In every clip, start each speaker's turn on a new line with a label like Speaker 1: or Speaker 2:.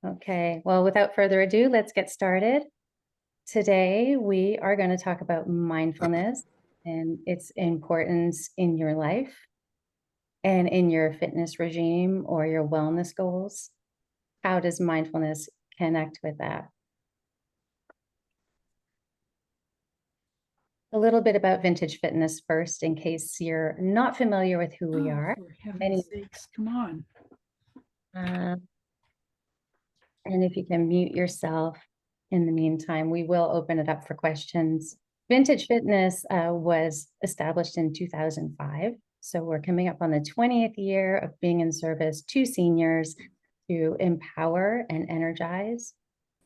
Speaker 1: Okay, well, without further ado, let's get started. Today, we are going to talk about mindfulness and its importance in your life and in your fitness regime or your wellness goals. How does mindfulness connect with that? A little bit about Vintage Fitness first, in case you're not familiar with who we are.
Speaker 2: For heaven's sakes, come on.
Speaker 1: And if you can mute yourself in the meantime, we will open it up for questions. Vintage Fitness was established in 2005. So we're coming up on the 20th year of being in service to seniors to empower and energize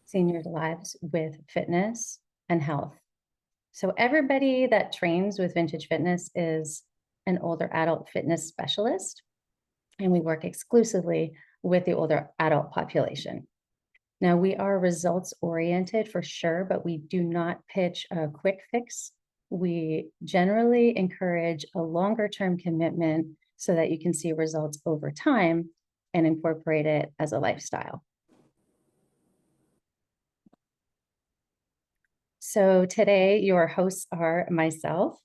Speaker 1: seniors' lives with fitness and health. So everybody that trains with Vintage Fitness is an older adult fitness specialist, and we work exclusively with the older adult population. Now, we are results oriented for sure, but we do not pitch a quick fix. We generally encourage a longer term commitment so that you can see results over time and incorporate it as a lifestyle. So today, your hosts are myself.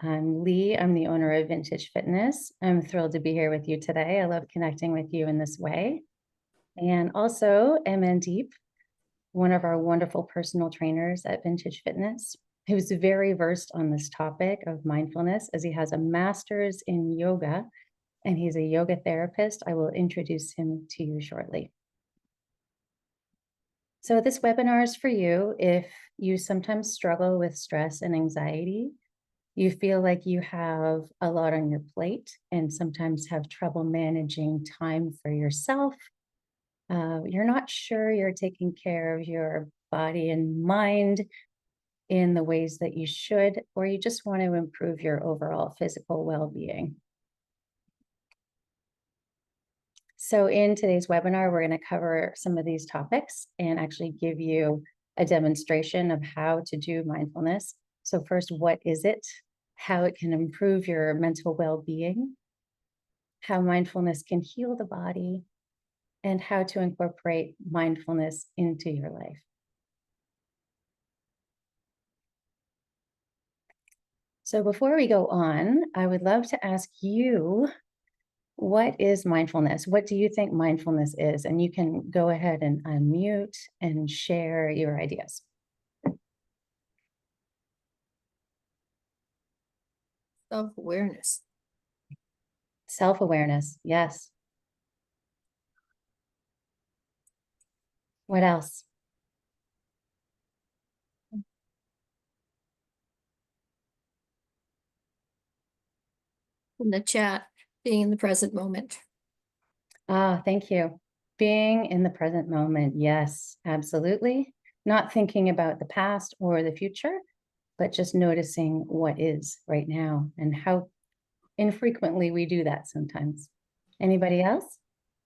Speaker 1: I'm Lee. I'm the owner of Vintage Fitness. I'm thrilled to be here with you today. I love connecting with you in this way. And also, Mandeep, one of our wonderful personal trainers at Vintage Fitness, who's very versed on this topic of mindfulness, as he has a master's in yoga and he's a yoga therapist. I will introduce him to you shortly. So this webinar is for you if you sometimes struggle with stress and anxiety, you feel like you have a lot on your plate and sometimes have trouble managing time for yourself. You're not sure you're taking care of your body and mind in the ways that you should, or you just want to improve your overall physical well-being. So in today's webinar, we're going to cover some of these topics and actually give you a demonstration of how to do mindfulness. So first, what is it? How it can improve your mental well-being, how mindfulness can heal the body, and how to incorporate mindfulness into your life. So before we go on, I would love to ask you, what is mindfulness? What do you think mindfulness is? And you can go ahead and unmute and share your ideas.
Speaker 3: Self-awareness.
Speaker 1: Self-awareness, yes. What else?
Speaker 3: In the chat, being in the present moment.
Speaker 1: Thank you. Being in the present moment. Yes, absolutely. Not thinking about the past or the future, but just noticing what is right now and how infrequently we do that sometimes. Anybody else?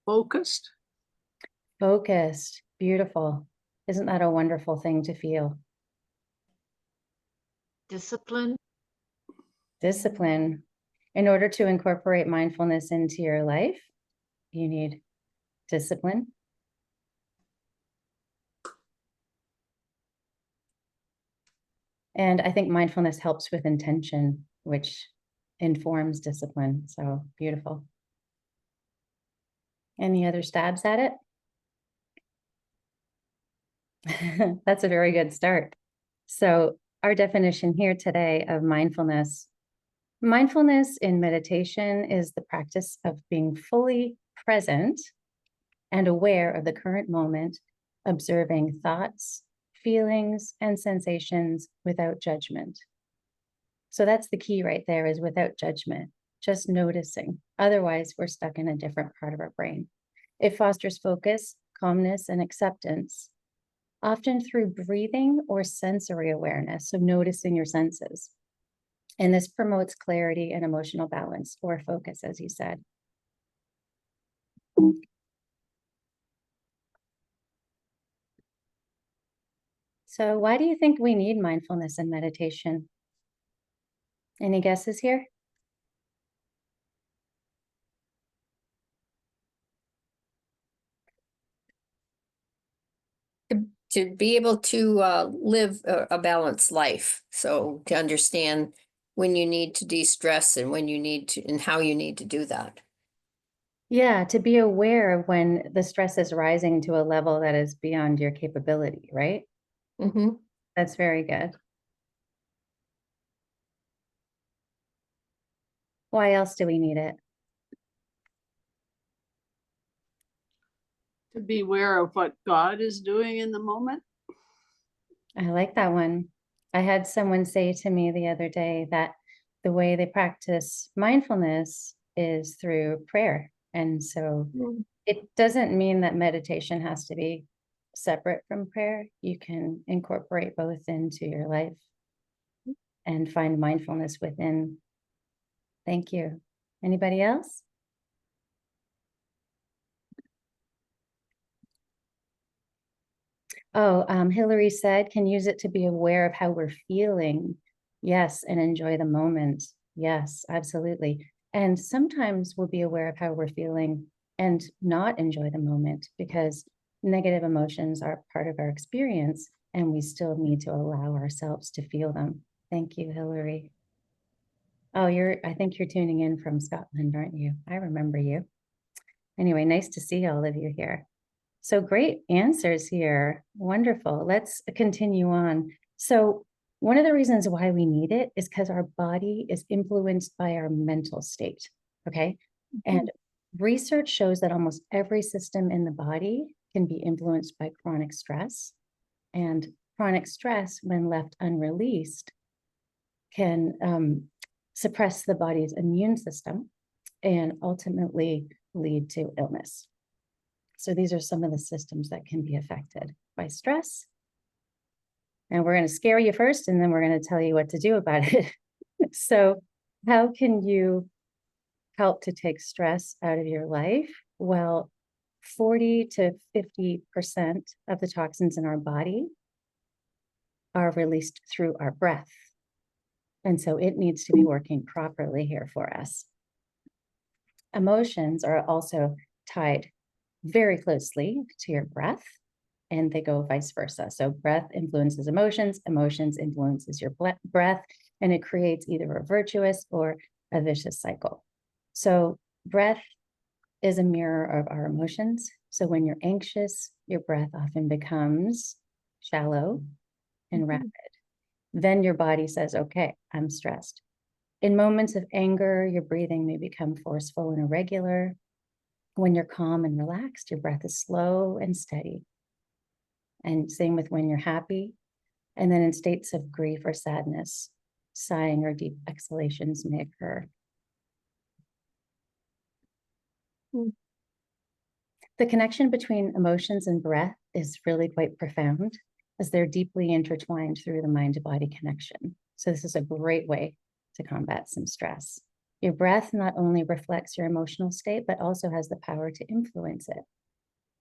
Speaker 2: Focused.
Speaker 1: Focused. Beautiful. Isn't that a wonderful thing to feel?
Speaker 3: Discipline.
Speaker 1: Discipline. In order to incorporate mindfulness into your life, you need discipline. And I think mindfulness helps with intention, which informs discipline. So beautiful. Any other stabs at it? That's a very good start. So our definition here today of mindfulness. Mindfulness in meditation is the practice of being fully present and aware of the current moment, observing thoughts, feelings, and sensations without judgment. So that's the key right there, is without judgment, just noticing. Otherwise, we're stuck in a different part of our brain. It fosters focus, calmness, and acceptance, often through breathing or sensory awareness, so noticing your senses. And this promotes clarity and emotional balance, or focus, as you said. So why do you think we need mindfulness and meditation? Any guesses here?
Speaker 3: to be able to live a balanced life. So to understand when you need to de-stress and when you need to, and how you need to do that.
Speaker 1: Yeah, to be aware when the stress is rising to a level that is beyond your capability, right?
Speaker 3: Mm-hmm.
Speaker 1: That's very good. Why else do we need it?
Speaker 2: To be aware of what God is doing in the moment.
Speaker 1: I like that one. I had someone say to me the other day that the way they practice mindfulness is through prayer. And so it doesn't mean that meditation has to be separate from prayer. You can incorporate both into your life and find mindfulness within. Thank you. Anybody else? Oh, Hillary said, can use it to be aware of how we're feeling. Yes, and enjoy the moment. Yes, absolutely. And sometimes we'll be aware of how we're feeling and not enjoy the moment because negative emotions are part of our experience and we still need to allow ourselves to feel them. Thank you, Hillary. Oh, I think you're tuning in from Scotland, aren't you? I remember you. Anyway, nice to see all of you here. So great answers here. Wonderful. Let's continue on. So one of the reasons why we need it is because our body is influenced by our mental state. Okay. And research shows that almost every system in the body can be influenced by chronic stress. And chronic stress, when left unreleased, can suppress the body's immune system and ultimately lead to illness. So these are some of the systems that can be affected by stress. And we're going to scare you first, and then we're going to tell you what to do about it. So how can you help to take stress out of your life? Well, 40 to 50% of the toxins in our body are released through our breath. And so it needs to be working properly here for us. Emotions are also tied very closely to your breath, and they go vice versa. So breath influences emotions, emotions influences your breath, and it creates either a virtuous or a vicious cycle. So breath is a mirror of our emotions. So when you're anxious, your breath often becomes shallow and rapid. Then your body says, okay, I'm stressed. In moments of anger, your breathing may become forceful and irregular. When you're calm and relaxed, your breath is slow and steady. And same with when you're happy. And then in states of grief or sadness, sighing or deep exhalations may occur. The connection between emotions and breath is really quite profound as they're deeply intertwined through the mind-body connection. So this is a great way to combat some stress. Your breath not only reflects your emotional state, but also has the power to influence it.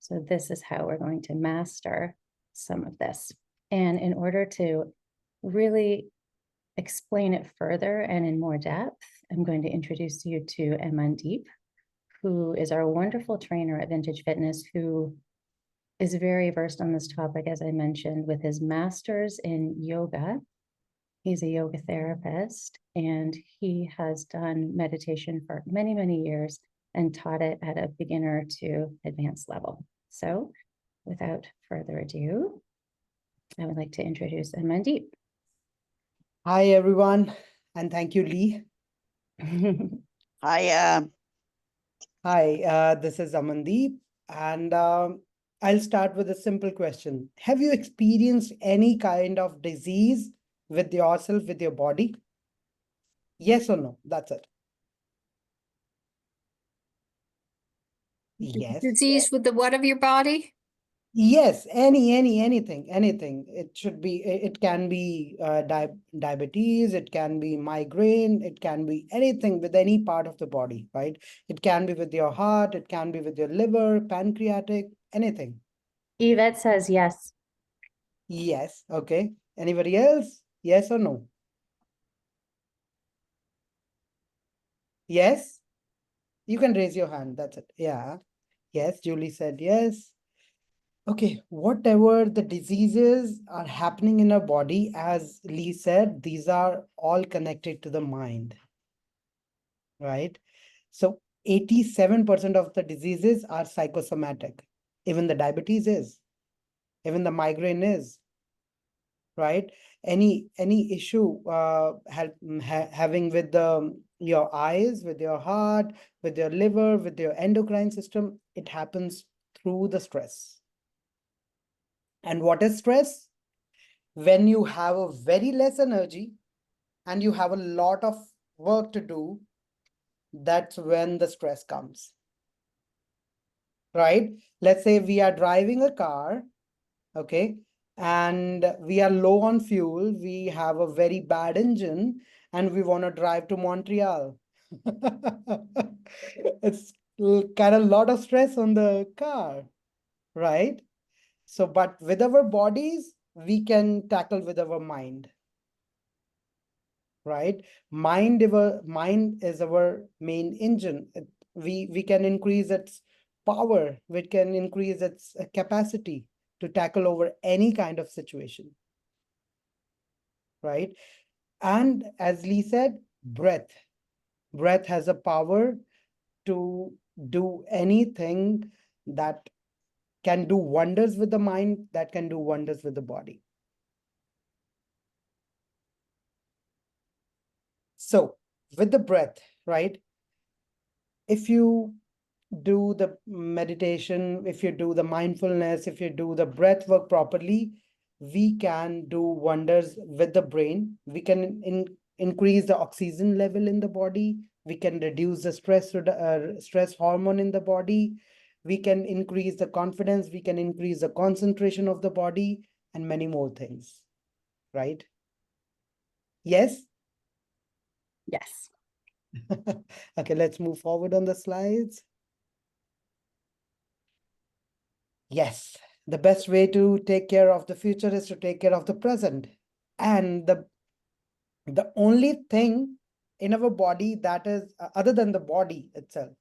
Speaker 1: So this is how we're going to master some of this. And in order to really explain it further and in more depth, I'm going to introduce you to Amandeep, who is our wonderful trainer at Vintage Fitness, who is very versed on this topic, as I mentioned, with his master's in yoga. He's a yoga therapist, and he has done meditation for many, many years and taught it at a beginner to advanced level. So without further ado, I would like to introduce Amandeep.
Speaker 4: Hi, everyone, and thank you, Lee.
Speaker 5: Hi,
Speaker 4: Hi, this is Amandeep, and I'll start with a simple question. Have you experienced any kind of disease with yourself, with your body? Yes or no? That's it. Yes.
Speaker 3: Disease with the what of your body?
Speaker 4: Yes, anything. It should be, it can be diabetes, it can be migraine, it can be anything with any part of the body, right? It can be with your heart, it can be with your liver, pancreatic, anything.
Speaker 1: Yvette says yes.
Speaker 4: Yes, okay. Anybody else? Yes or no? Yes? You can raise your hand, that's it. Yeah. Yes, Julie said yes. Okay, whatever the diseases are happening in our body, as Lee said, these are all connected to the mind, right? So 87% of the diseases are psychosomatic. Even the diabetes is, even the migraine is, right? Any issue having with your eyes, with your heart, with your liver, with your endocrine system, it happens through the stress. And what is stress? When you have a very less energy and you have a lot of work to do, that's when the stress comes, right? Let's say we are driving a car, okay, and we are low on fuel, we have a very bad engine, and we want to drive to Montreal. It's kind of a lot of stress on the car, right? So, but with our bodies, we can tackle with our mind, right? Mind is our main engine. We can increase its power, we can increase its capacity to tackle over any kind of situation, right? And as Lee said, breath has a power to do anything, that can do wonders with the mind, that can do wonders with the body. So with the breath, right? If you do the meditation, if you do the mindfulness, if you do the breath work properly, we can do wonders with the brain. We can increase the oxygen level in the body. We can reduce the stress hormone in the body. We can increase the confidence. We can increase the concentration of the body and many more things, right? Yes?
Speaker 1: Yes.
Speaker 4: Okay, let's move forward on the slides. Yes, the best way to take care of the future is to take care of the present. And the only thing in our body that is other than the body itself,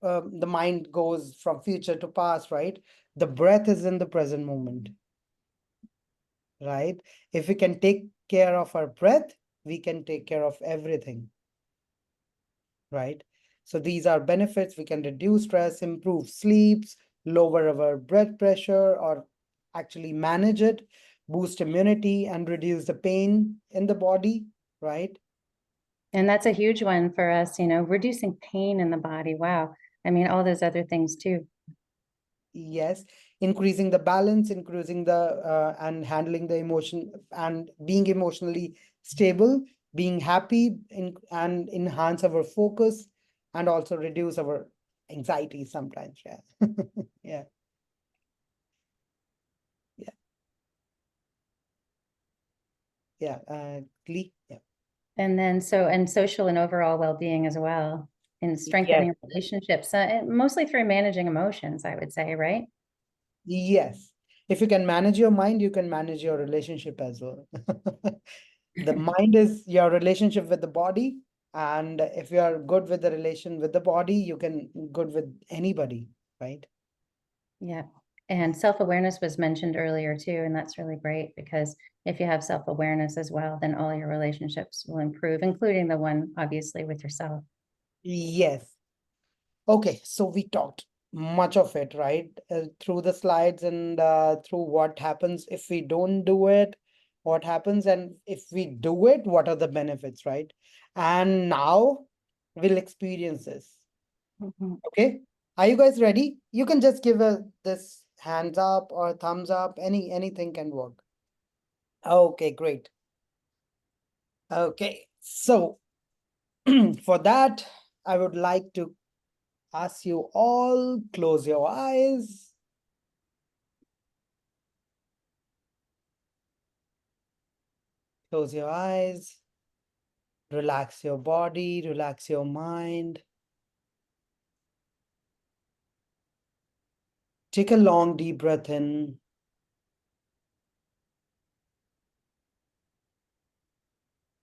Speaker 4: the mind goes from future to past, right? The breath is in the present moment, right? If we can take care of our breath, we can take care of everything, right? So these are benefits. We can reduce stress, improve sleeps, lower our blood pressure, or actually manage it, boost immunity, and reduce the pain in the body, right?
Speaker 1: And that's a huge one for us, reducing pain in the body. Wow. I mean, all those other things too.
Speaker 4: Yes, increasing the balance, increasing the and handling the emotion, and being emotionally stable, being happy, and enhance our focus, and also reduce our anxiety sometimes. Yeah. Yeah. Yeah. Yeah. Glee. Yeah.
Speaker 1: And then and social and overall well-being as well, and strengthening relationships, and mostly through managing emotions, I would say, right?
Speaker 4: Yes. If you can manage your mind, you can manage your relationship as well. The mind is your relationship with the body. And if you are good with the relation with the body, you can good with anybody, right?
Speaker 1: Yeah. And self-awareness was mentioned earlier too, and that's really great because if you have self-awareness as well, then all your relationships will improve, including the one obviously with yourself.
Speaker 4: Yes. Okay, so we talked much of it, right? Through the slides and through what happens if we don't do it, what happens, and if we do it, what are the benefits, right? And now we'll experience this.
Speaker 1: Mhm.
Speaker 4: Okay, are you guys ready? You can just give this hands up or thumbs up, anything can work. Okay, great. Okay, so for that, I would like to ask you all, close your eyes. Close your eyes. Relax your body, relax your mind. Take a long deep breath in.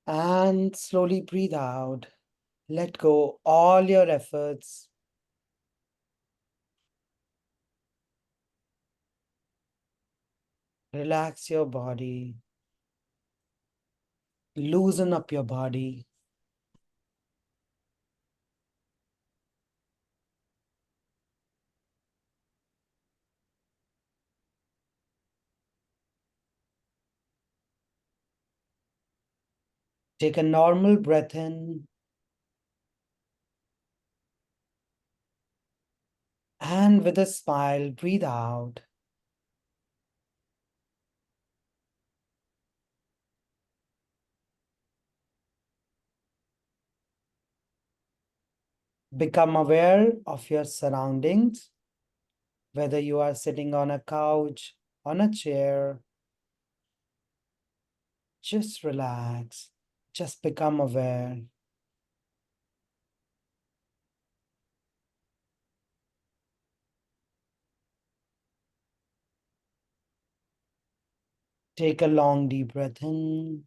Speaker 4: And slowly breathe out. Let go all your efforts. Relax your body. Loosen up your body. Take a normal breath in and with a smile, breathe out. Become aware of your surroundings, whether you are sitting on a couch, on a chair. Just relax. Just become aware. Take a long deep breath in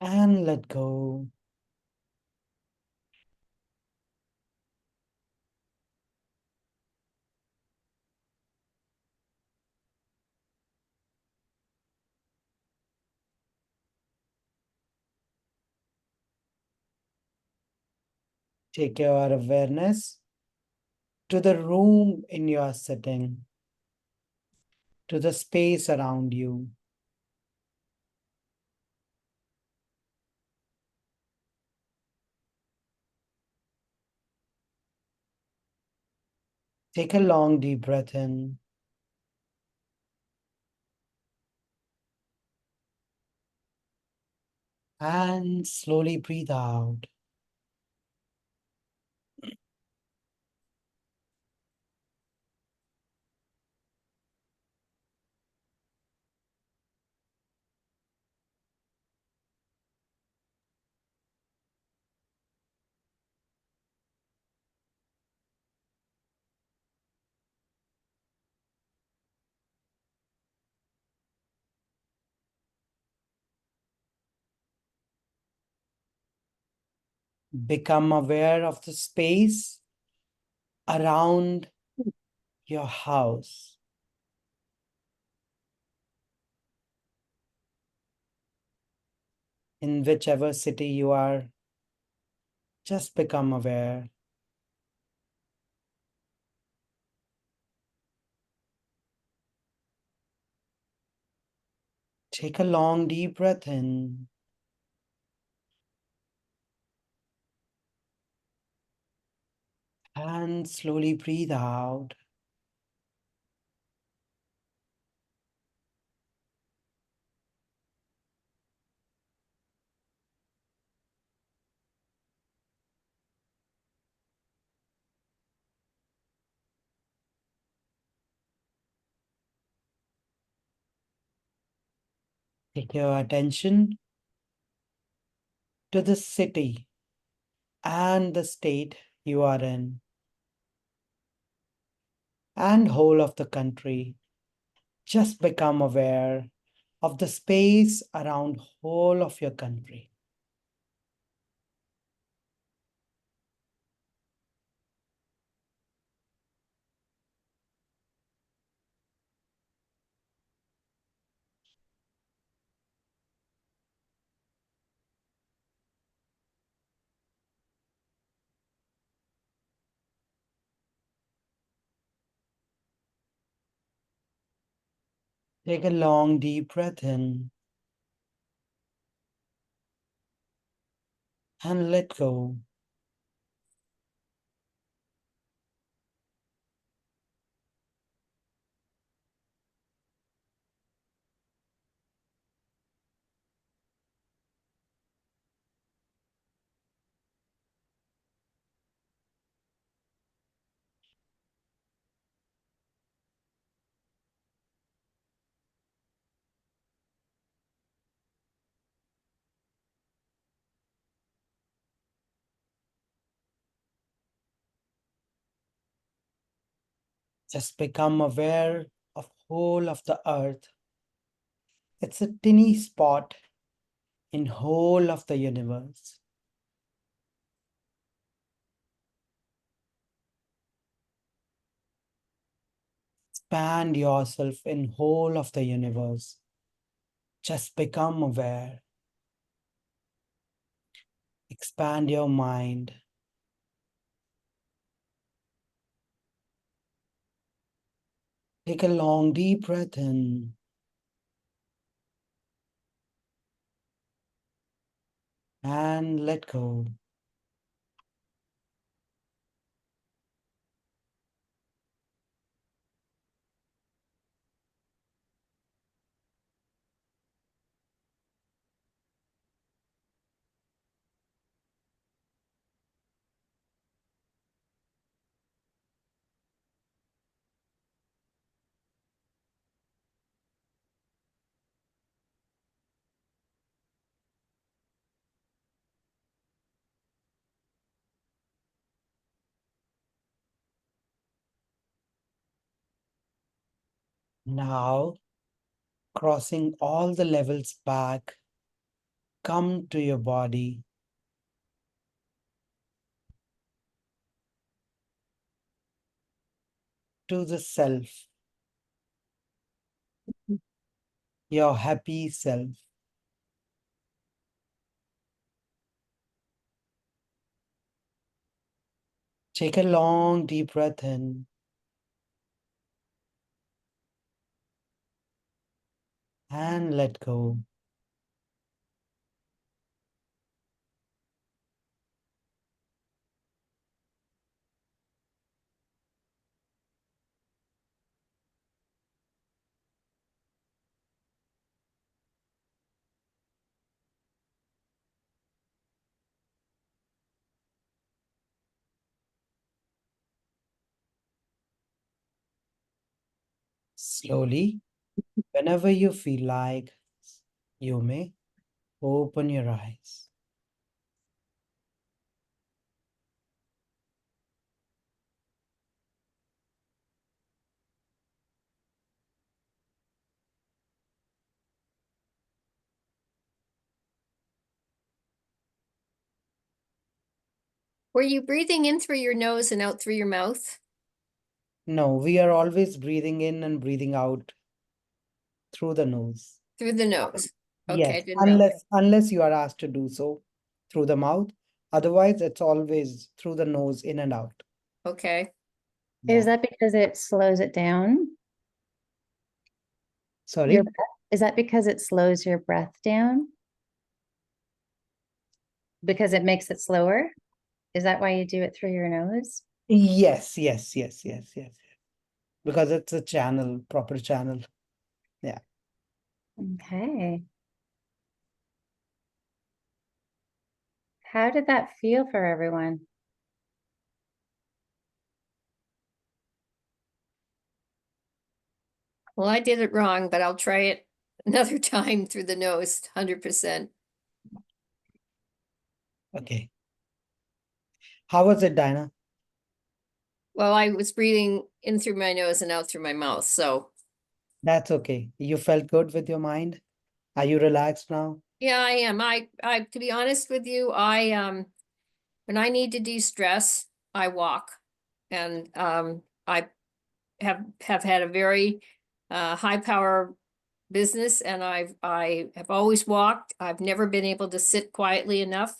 Speaker 4: and let go. Take your awareness to the room in your sitting, to the space around you. Take a long deep breath in and slowly breathe out. Become aware of the space around your house. In whichever city you are, just become aware. Take a long deep breath in and slowly breathe out. Take your attention to the city and the state you are in and whole of the country. Just become aware of the space around whole of your country. Take a long deep breath in and let go. Just become aware of whole of the earth. It's a tiny spot in whole of the universe. expand yourself in whole of the universe. Just become aware. Expand your mind. Take a long, deep breath in. And let go. Now, crossing all the levels back, come to your body. To the self, your happy self. Take a long, deep breath in. And let go. Slowly, whenever you feel like, you may open your eyes.
Speaker 3: Were you breathing in through your nose and out through your mouth?
Speaker 4: No, we are always breathing in and breathing out through the nose.
Speaker 3: Through the nose. Okay, I
Speaker 4: Yes,
Speaker 3: didn't know.
Speaker 4: unless you are asked to do so through the mouth. Otherwise, it's always through the nose, in and out.
Speaker 3: Okay.
Speaker 1: Is
Speaker 4: Yeah.
Speaker 1: that because it slows it down?
Speaker 4: Sorry?
Speaker 1: Your breath? Is that because it slows your breath down? Because it makes it slower? Is that why you do it through your nose?
Speaker 4: Yes, yes, yes, yes, yes. Because it's a channel, proper channel. Yeah.
Speaker 1: Okay. How did that feel for everyone?
Speaker 3: Well, I did it wrong, but I'll try it another time through the nose, 100%.
Speaker 4: Okay. How was it, Dinah?
Speaker 3: Well, I was breathing in through my nose and out through my mouth. So
Speaker 4: That's okay. You felt good with your mind? Are you relaxed now?
Speaker 3: yeah, I am. To be honest with you, when I need to de-stress, I walk. And I have had a very high power business, and I have always walked. I've never been able to sit quietly enough.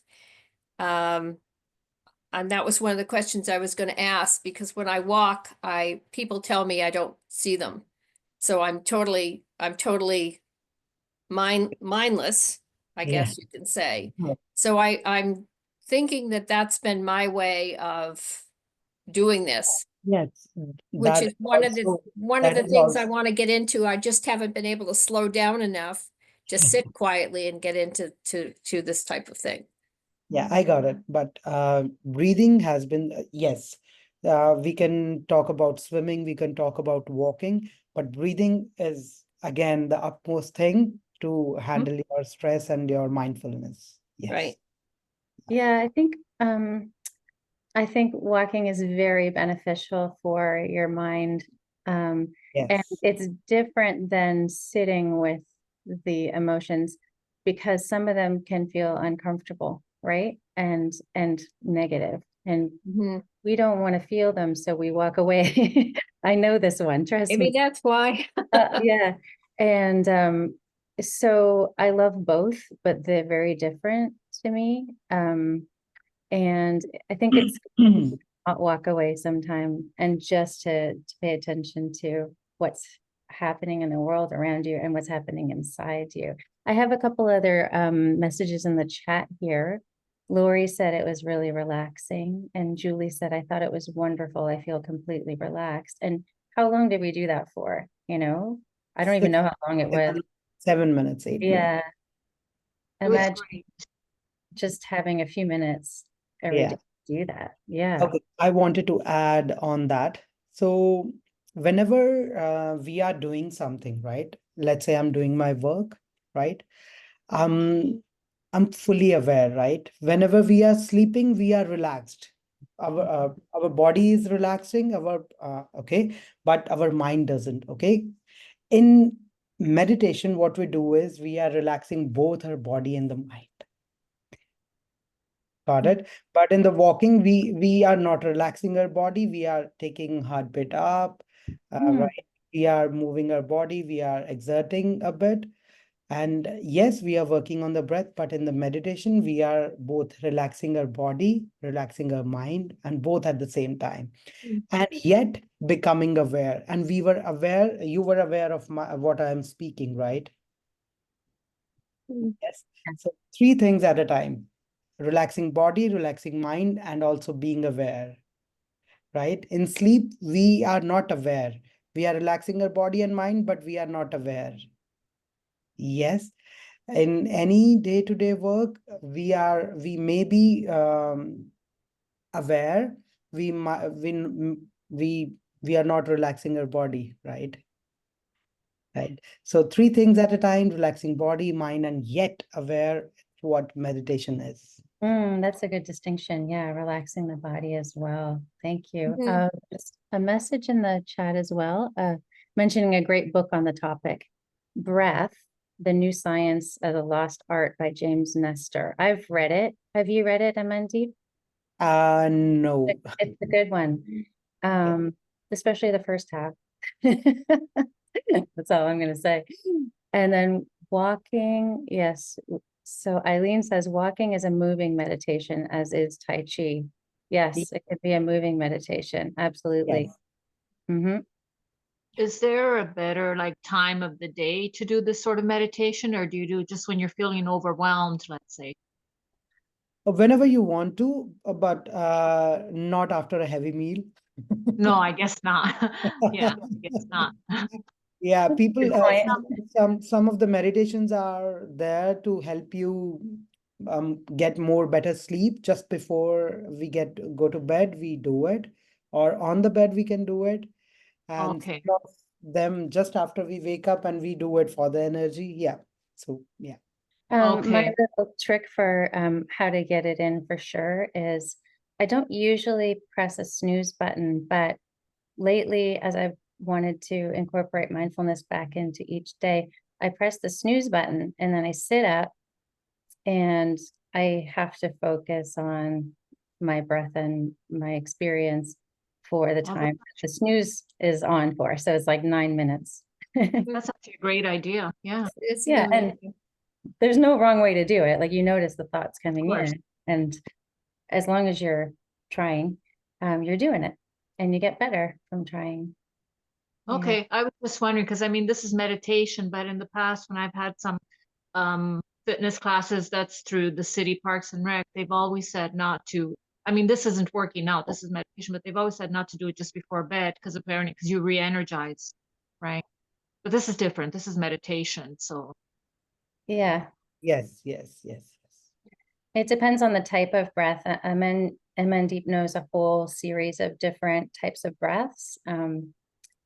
Speaker 3: And that was one of the questions I was going to ask, because when I walk, people tell me I don't see them. So I'm totally mindless, I
Speaker 4: Yeah.
Speaker 3: guess you can say.
Speaker 4: Yeah.
Speaker 3: So I'm thinking that that's been my way of doing this,
Speaker 4: Yes.
Speaker 3: which
Speaker 4: That
Speaker 3: is
Speaker 4: is also,
Speaker 3: one of
Speaker 4: that
Speaker 3: the
Speaker 4: is
Speaker 3: things I
Speaker 4: also,
Speaker 3: want to get into. I just haven't been able to slow down enough to sit quietly and get into to this type of thing.
Speaker 4: yeah, I got it. But breathing has been, yes. We can talk about swimming, we can talk about walking, but breathing is again the utmost thing to handle your stress and your mindfulness. Yes.
Speaker 3: Right.
Speaker 1: Yeah, I think walking is very beneficial for your mind. And
Speaker 4: Yes.
Speaker 1: it's different than sitting with the emotions, because some of them can feel uncomfortable, right? And negative. And
Speaker 3: Mhm.
Speaker 1: we don't want to feel them, so we walk away. I know this one, trust
Speaker 3: Maybe
Speaker 1: me.
Speaker 3: that's why.
Speaker 1: Yeah. And so I love both, but they're very different to me. And I think it's not walk away sometime and just to pay attention to what's happening in the world around you and what's happening inside you. I have a couple other messages in the chat here. Lori said it was really relaxing, and Julie said, I thought it was wonderful. I feel completely relaxed. And how long did we do that for? You know, I don't even know how long it was.
Speaker 4: 7 minutes, 8 minutes.
Speaker 1: Yeah.
Speaker 2: It was
Speaker 1: Imagine
Speaker 2: great.
Speaker 1: just having a few minutes every
Speaker 4: Yeah.
Speaker 1: day to do that. Yeah.
Speaker 4: Okay, I wanted to add on that. So whenever we are doing something, right? Let's say I'm doing my work, right? I'm fully aware, right? Whenever we are sleeping, we are relaxed. Our body is relaxing, okay, but our mind doesn't, okay? In meditation, what we do is we are relaxing both our body and the mind. Got it. But in the walking, we are not relaxing our body. We are taking heartbeat up,
Speaker 1: Hmm.
Speaker 4: right? We are moving our body. We are exerting a bit. And yes, we are working on the breath, but in the meditation, we are both relaxing our body, relaxing our mind, and both at the same time. And yet becoming aware. And we were aware, you were aware of what I am speaking, right? Yes. So 3 things at a time: relaxing body, relaxing mind, and also being aware, right? In sleep, we are not aware. We are relaxing our body and mind, but we are not aware. Yes. In any day-to-day work, we may be aware. We we are not relaxing our body, right? Right. So 3 things at a time: relaxing body, mind, and yet aware what meditation is.
Speaker 1: That's a good distinction. Yeah, relaxing the body as well. Thank you.
Speaker 3: Mhm.
Speaker 1: Just a message in the chat as well, mentioning a great book on the topic, Breath, The New Science of the Lost Art by James Nestor. I've read it. Have you read it, Amandeep?
Speaker 4: No.
Speaker 1: It's a good one, especially the first half. That's all I'm going to say. And then walking, yes. So Eileen says walking is a moving meditation, as is Tai Chi. Yes, it could be a moving meditation. Absolutely.
Speaker 4: Yes.
Speaker 1: Hmm.
Speaker 5: Is there a better like time of the day to do this sort of meditation, or do you do it just when you're feeling overwhelmed, let's say?
Speaker 4: Whenever you want to, but not after a heavy meal.
Speaker 5: No, I guess not. Yeah, I guess not.
Speaker 4: Yeah, people,
Speaker 1: Good point.
Speaker 4: some of the meditations are there to help you get more better sleep just before we go to bed. We do it, or on the bed we can do it, and
Speaker 5: Okay.
Speaker 4: some of them just after we wake up and we do it for the energy. Yeah. So yeah.
Speaker 1: My
Speaker 5: Okay.
Speaker 1: little trick for how to get it in for sure is I don't usually press a snooze button, but lately, as I've wanted to incorporate mindfulness back into each day, I press the snooze button and then I sit up and I have to focus on my breath and my experience for the
Speaker 5: Well,
Speaker 1: time the snooze is on for. So it's like 9 minutes.
Speaker 5: that's actually a great idea. Yeah,
Speaker 3: It's a
Speaker 1: Yeah,
Speaker 3: good
Speaker 1: and
Speaker 3: idea.
Speaker 1: there's no wrong way to do it. Like you notice the thoughts
Speaker 5: of
Speaker 1: coming
Speaker 5: course.
Speaker 1: in, and as long as you're trying, you're doing it, and you get better from trying. Yeah.
Speaker 5: Okay. I was just wondering, because I mean, this is meditation, but in the past when I've had some fitness classes that's through the city parks and rec, they've always said not to. I mean, this isn't working out, this is meditation, but they've always said not to do it just before bed because apparently because you re-energize, right? But this is different. This is meditation. So
Speaker 1: Yeah.
Speaker 4: Yes. Yes. Yes. Yes.
Speaker 1: It depends on the type of breath. Amandeep knows a whole series of different types of breaths.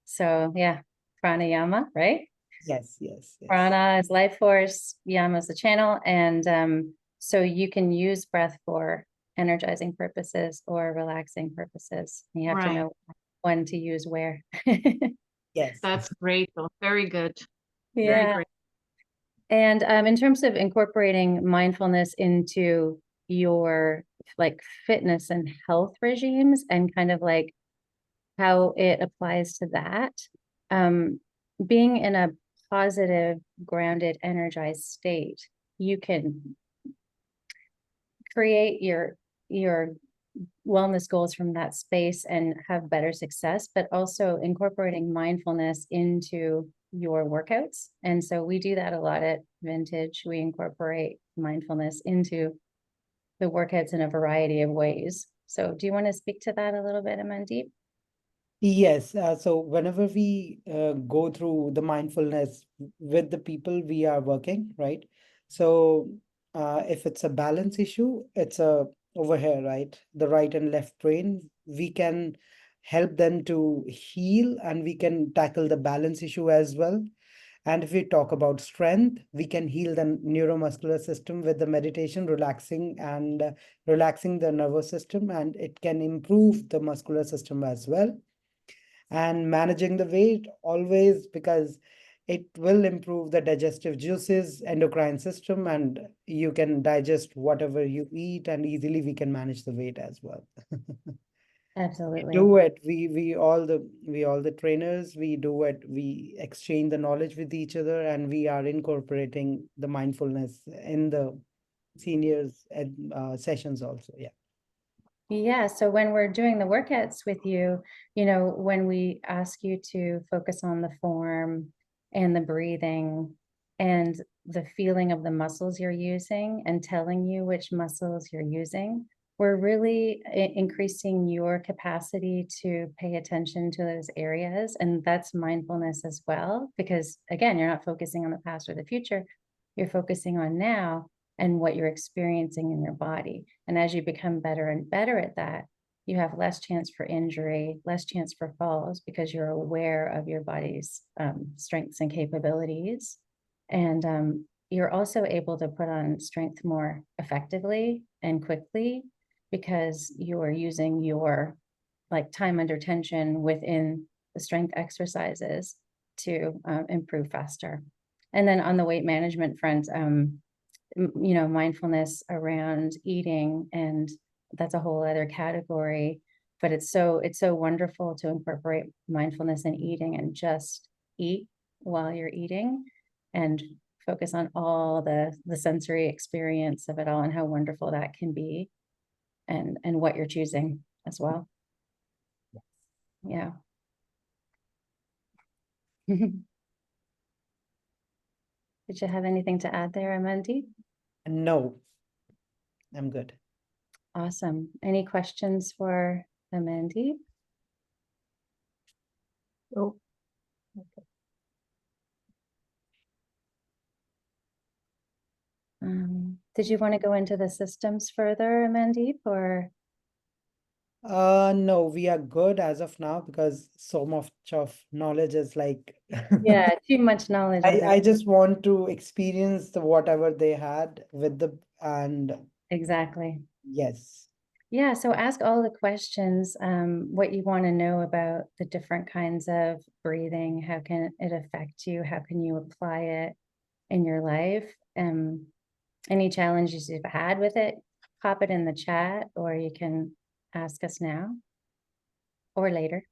Speaker 1: So yeah, pranayama, right?
Speaker 4: Yes. Yes. Yes.
Speaker 1: Prana is life force, yama is the channel. And so you can use breath for energizing purposes or relaxing purposes. You have to
Speaker 5: right.
Speaker 1: know when to use where.
Speaker 4: Yes.
Speaker 5: That's great though. Very good. Very
Speaker 1: Yeah.
Speaker 5: great.
Speaker 1: And in terms of incorporating mindfulness into your like fitness and health regimes and kind of like how it applies to that. Being in a positive, grounded, energized state, you can create your wellness goals from that space and have better success, but also incorporating mindfulness into your workouts. And so we do that a lot at Vintage. We incorporate mindfulness into the workouts in a variety of ways. So do you want to speak to that a little bit, Amandeep?
Speaker 4: Yes, so whenever we go through the mindfulness with the people we are working, right? So if it's a balance issue, it's over here, right? The right and left brain, we can help them to heal and we can tackle the balance issue as well. And if we talk about strength, we can heal the neuromuscular system with the meditation, relaxing the nervous system, and it can improve the muscular system as well. And managing the weight always, because it will improve the digestive juices, endocrine system, and you can digest whatever you eat, and easily we can manage the weight as well.
Speaker 1: Absolutely.
Speaker 4: Do it. We all the trainers, we do it. We exchange the knowledge with each other, and we are incorporating the mindfulness in the seniors sessions also. Yeah.
Speaker 1: Yeah, so when we're doing the workouts with you, when we ask you to focus on the form and the breathing and the feeling of the muscles you're using and telling you which muscles you're using, we're really increasing your capacity to pay attention to those areas. And that's mindfulness as well, because again, you're not focusing on the past or the future, you're focusing on now and what you're experiencing in your body. And as you become better and better at that, you have less chance for injury, less chance for falls, because you're aware of your body's strengths and capabilities. And you're also able to put on strength more effectively and quickly, because you are using your time under tension within the strength exercises to improve faster. And then on the weight management front, mindfulness around eating, and that's a whole other category, but it's so wonderful to incorporate mindfulness in eating and just eat while you're eating and focus on all the sensory experience of it all and how wonderful that can be, and what you're choosing as well. Yeah. Did you have anything to add there, Amandi?
Speaker 4: No, I'm good.
Speaker 1: Awesome. Any questions for Amandi?
Speaker 3: Oh,
Speaker 1: Did you want to go into the systems further, Amandeep, or?
Speaker 4: No, we are good as of now, because so much of knowledge is like
Speaker 1: Yeah, too much knowledge.
Speaker 4: I just want to experience whatever they had with and
Speaker 1: Exactly.
Speaker 4: yes.
Speaker 1: Yeah, so ask all the questions, what you want to know about the different kinds of breathing. How can it affect you? How can you apply it in your life? Any challenges you've had with it, pop it in the chat, or you can ask us now or later.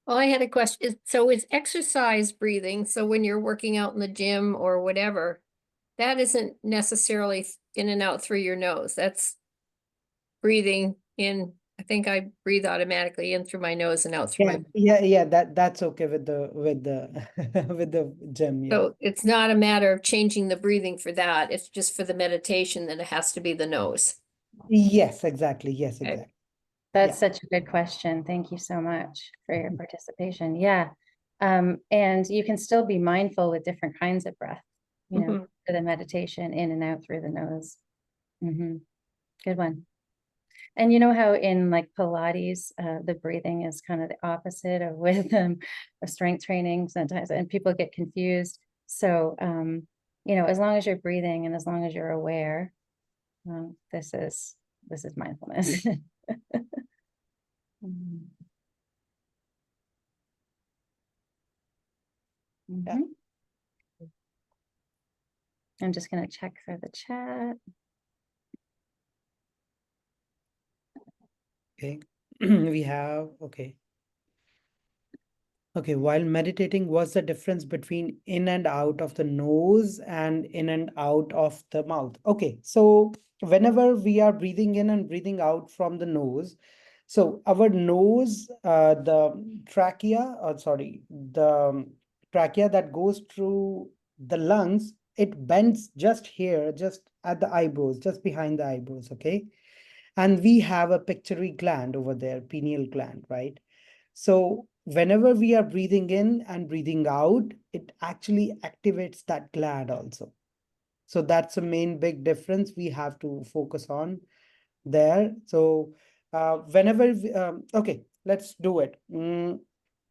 Speaker 3: well, I had a question. So it's exercise breathing. So when you're working out in the gym or whatever, that isn't necessarily in and out through your nose. That's breathing in. I think I breathe automatically in through my nose and out through my.
Speaker 4: Yeah, that's okay with the with the gym. Yeah.
Speaker 3: So it's not a matter of changing the breathing for that. It's just for the meditation that it has to be the nose.
Speaker 4: Yes, exactly. Yes,
Speaker 3: Okay.
Speaker 4: exactly.
Speaker 1: That's
Speaker 4: Yeah.
Speaker 1: such a good question. Thank you so much for your participation. Yeah. And you can still be mindful with different kinds of breath,
Speaker 3: Mhm.
Speaker 1: for the meditation in and out through the nose. Good one. And you know how in Pilates, the breathing is kind of the opposite of with a strength training sometimes, and people get confused. So, as long as you're breathing and as long as you're aware, this is mindfulness. Mhm.
Speaker 4: Yeah.
Speaker 1: Mhm. I'm just going to check for the chat.
Speaker 4: Okay, we have, okay. Okay, while meditating, what's the difference between in and out of the nose and in and out of the mouth? Okay, so whenever we are breathing in and breathing out from the nose, so our nose, the trachea, or sorry, the trachea that goes through the lungs, it bends just here, just at the eyebrows, just behind the eyebrows, okay? And we have a pituitary gland over there, pineal gland, right? So whenever we are breathing in and breathing out, it actually activates that gland also. So that's the main big difference we have to focus on there. So okay, let's do it.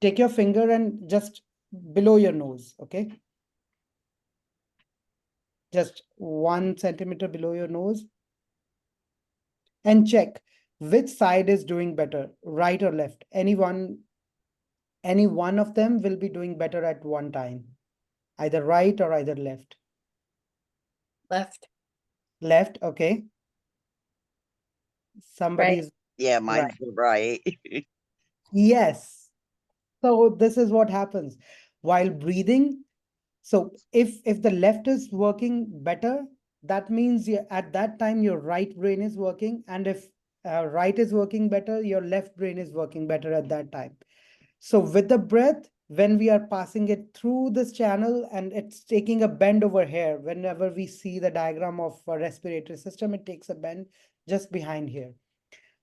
Speaker 4: Take your finger and just below your nose, okay? Just 1 centimeter below your nose, and check which side is doing better, right or left. Any one of them will be doing better at one time, either right or either left.
Speaker 3: Left.
Speaker 4: Left, okay. Somebody's
Speaker 2: Yeah,
Speaker 4: right.
Speaker 2: mine's right.
Speaker 4: Yes. So this is what happens while breathing. So if the left is working better, that means at that time your right brain is working, and if right is working better, your left brain is working better at that time. So with the breath, when we are passing it through this channel and it's taking a bend over here, whenever we see the diagram of a respiratory system, it takes a bend just behind here.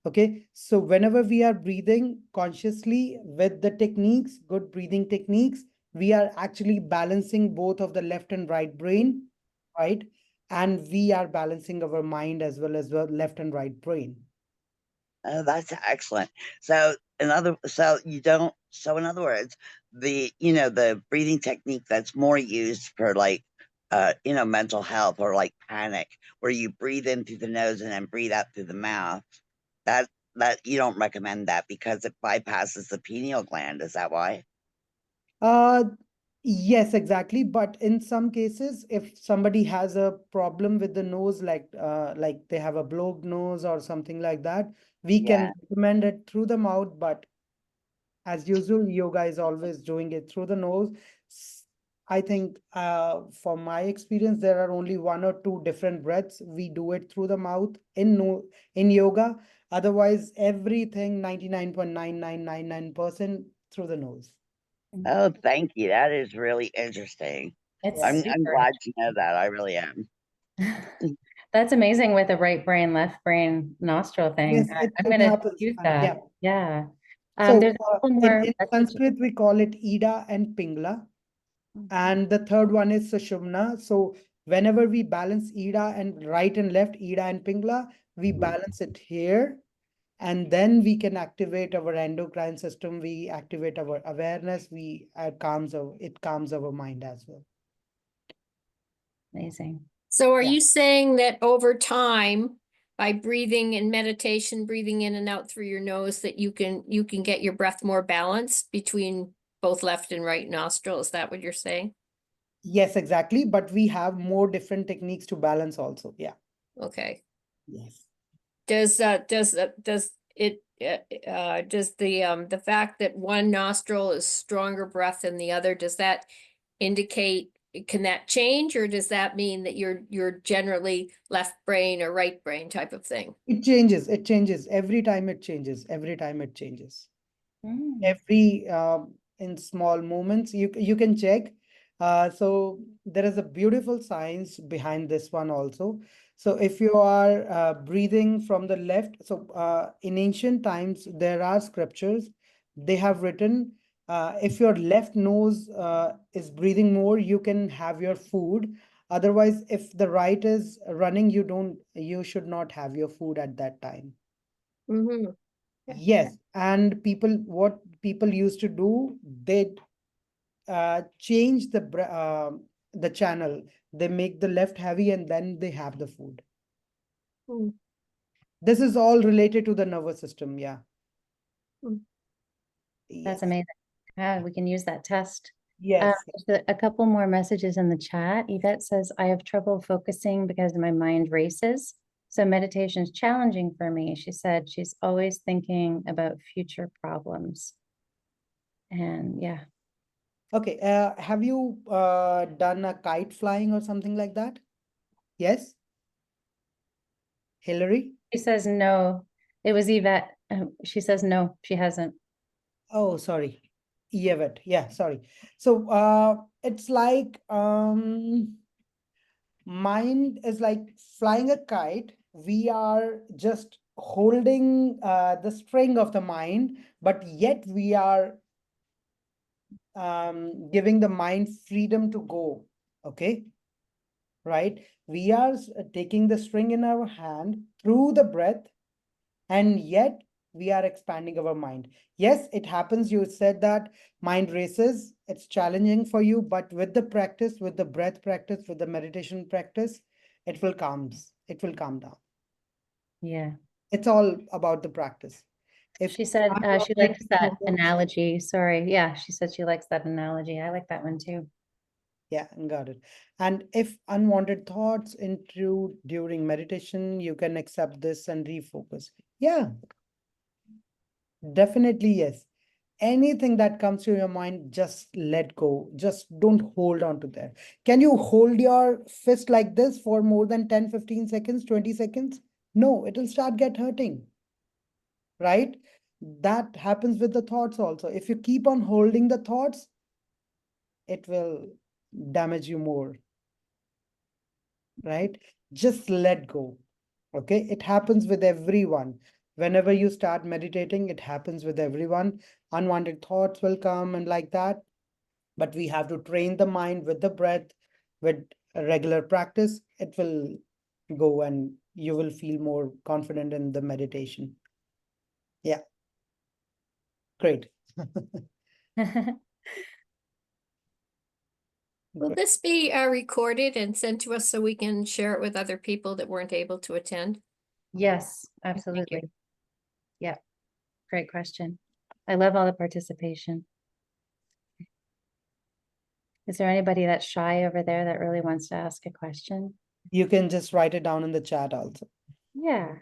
Speaker 4: Okay, so whenever we are breathing consciously with the techniques, good breathing techniques, we are actually balancing both of the left and right brain, right? And we are balancing our mind as well as the left and right brain.
Speaker 2: Oh, that's excellent. So in other words, the breathing technique that's more used for like mental health or like panic, where you breathe in through the nose and then breathe out through the mouth, that that you don't recommend that because it bypasses the pineal gland. Is that why?
Speaker 4: Uh, yes, exactly. But in some cases, if somebody has a problem with the nose, like they have a blocked nose or something like that, we
Speaker 2: Yeah.
Speaker 4: can recommend it through the mouth. But as usual, yoga is always doing it through the nose. I think, from my experience, there are only one or two different breaths. We do it through the mouth in yoga. Otherwise, everything 99.9999% through the nose.
Speaker 2: Oh, thank you. That is really interesting.
Speaker 1: It's
Speaker 4: Yeah.
Speaker 2: I'm
Speaker 1: super.
Speaker 2: glad to know that. I really am.
Speaker 1: That's amazing with the right brain, left brain nostril thing.
Speaker 4: Yes,
Speaker 1: I'm
Speaker 4: it
Speaker 1: gonna
Speaker 4: happens.
Speaker 1: use
Speaker 4: Yeah.
Speaker 1: that. Yeah.
Speaker 4: So
Speaker 1: There's a couple
Speaker 4: in,
Speaker 1: more
Speaker 4: in
Speaker 1: messages.
Speaker 4: Sanskrit, we call it Ida and Pingla. And the third one is Sushumna. So whenever we balance Ida and right and left, Ida and Pingla, we balance it here. And then we can activate our endocrine system. We activate our awareness. It calms our mind as well.
Speaker 1: Amazing.
Speaker 3: So are
Speaker 4: Yeah.
Speaker 3: you saying that over time, by breathing and meditation, breathing in and out through your nose, that you can get your breath more balanced between both left and right nostril? Is that what you're saying?
Speaker 4: Yes, exactly. But we have more different techniques to balance also. Yeah.
Speaker 3: Okay.
Speaker 4: Yes.
Speaker 3: Does the fact that one nostril is stronger breath than the other, does that indicate, can that change, or does that mean that you're generally left brain or right brain type of thing?
Speaker 4: It changes. It changes every time. It changes every time. It changes. Every in small moments you can check. So there is a beautiful science behind this one also. So if you are breathing from the left, so in ancient times there are scriptures they have written, if your left nose is breathing more, you can have your food. Otherwise, if the right is running, you should not have your food at that time.
Speaker 3: Mm-hmm.
Speaker 4: Yes, and what people used to do, they change the channel. They make the left heavy and then they have the food.
Speaker 3: Mm.
Speaker 4: This is all related to the nervous system. Yeah.
Speaker 3: Mm.
Speaker 1: That's
Speaker 4: Yes.
Speaker 1: amazing. Yeah, we can use that test.
Speaker 4: Yes.
Speaker 1: There's a couple more messages in the chat. Yvette says, I have trouble focusing because my mind races. So meditation is challenging for me. She said she's always thinking about future problems. And yeah,
Speaker 4: Okay, have you done a kite flying or something like that? Yes? Hillary?
Speaker 1: she says no. It was Yvette. She says no, she hasn't.
Speaker 4: Oh, sorry. Yvette. Yeah, sorry. So it's like mind is like flying a kite. We are just holding the string of the mind, but yet we are giving the mind freedom to go. Okay, right? We are taking the string in our hand through the breath, and yet we are expanding our mind. Yes, it happens. You said that mind races. It's challenging for you, but with the practice, with the breath practice, with the meditation practice, it will calm down.
Speaker 1: Yeah.
Speaker 4: It's all about the practice. If
Speaker 1: She said
Speaker 4: unwanted
Speaker 1: she likes that
Speaker 4: thoughts-
Speaker 1: analogy. Sorry. Yeah, she said she likes that analogy. I like that one too.
Speaker 4: Yeah, got it. And if unwanted thoughts intrude during meditation, you can accept this and refocus. Yeah, definitely yes. Anything that comes to your mind, just let go. Just don't hold on to that. Can you hold your fist like this for more than 10, 15 seconds, 20 seconds? No, it'll start get hurting, right? That happens with the thoughts also. If you keep on holding the thoughts, it will damage you more, right? Just let go. Okay, it happens with everyone. Whenever you start meditating, it happens with everyone. Unwanted thoughts will come and like that. But we have to train the mind with the breath, with a regular practice. It will go and you will feel more confident in the meditation. Yeah, great.
Speaker 3: Will
Speaker 4: Great.
Speaker 3: this be recorded and sent to us so we can share it with other people that weren't able to attend?
Speaker 1: Yes,
Speaker 3: Thank you.
Speaker 1: absolutely. Yeah, great question. I love all the participation. Is there anybody that's shy over there that really wants to ask a question?
Speaker 4: You can just write it down in the chat also.
Speaker 1: Yeah.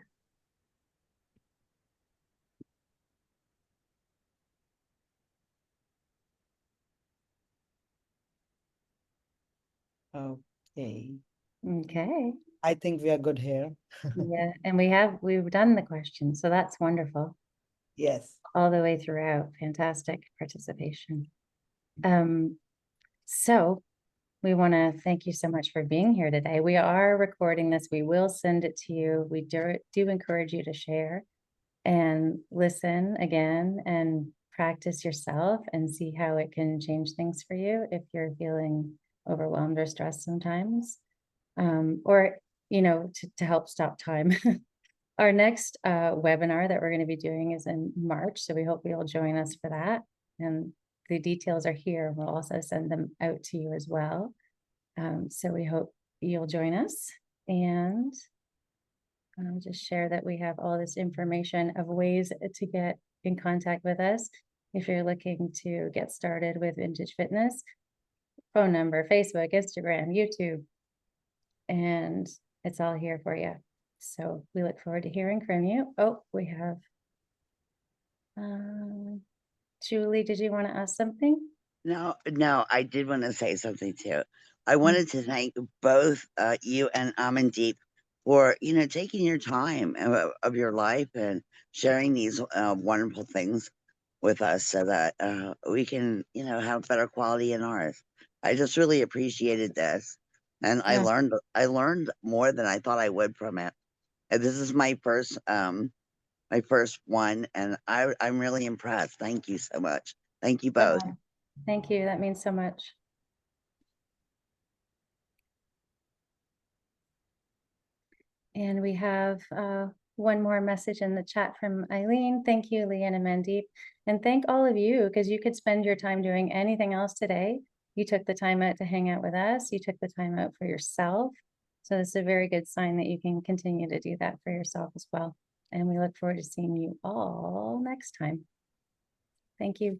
Speaker 4: Okay.
Speaker 1: Okay.
Speaker 4: I think we are good here.
Speaker 1: Yeah, and we've done the question, so that's wonderful.
Speaker 4: Yes.
Speaker 1: All the way throughout. Fantastic participation. So we want to thank you so much for being here today. We are recording this. We will send it to you. We do encourage you to share and listen again and practice yourself and see how it can change things for you if you're feeling overwhelmed or stressed sometimes. Or, to help stop time. Our next webinar that we're going to be doing is in March, so we hope you'll join us for that. And the details are here. We'll also send them out to you as well. So we hope you'll join us. And I'll just share that we have all this information of ways to get in contact with us. If you're looking to get started with Vintage Fitness, phone number, Facebook, Instagram, YouTube, and it's all here for you. So we look forward to hearing from you. Oh, we have Julie, did you want to ask something?
Speaker 2: No, I did want to say something too. I wanted to thank both you and Amandeep for taking your time of your life and sharing these wonderful things with us, so that we can have better quality in ours. I just really appreciated this, and I
Speaker 1: Yeah.
Speaker 2: learned more than I thought I would from it. And this is my first one, and I'm really impressed. Thank you so much. Thank you both.
Speaker 1: Yeah. Thank you. That means so much. And we have one more message in the chat from Eileen. Thank you, Leanne and Mandeep. And thank all of you, because you could spend your time doing anything else today. You took the time out to hang out with us. You took the time out for yourself. So this is a very good sign that you can continue to do that for yourself as well. And we look forward to seeing you all next time. Thank you.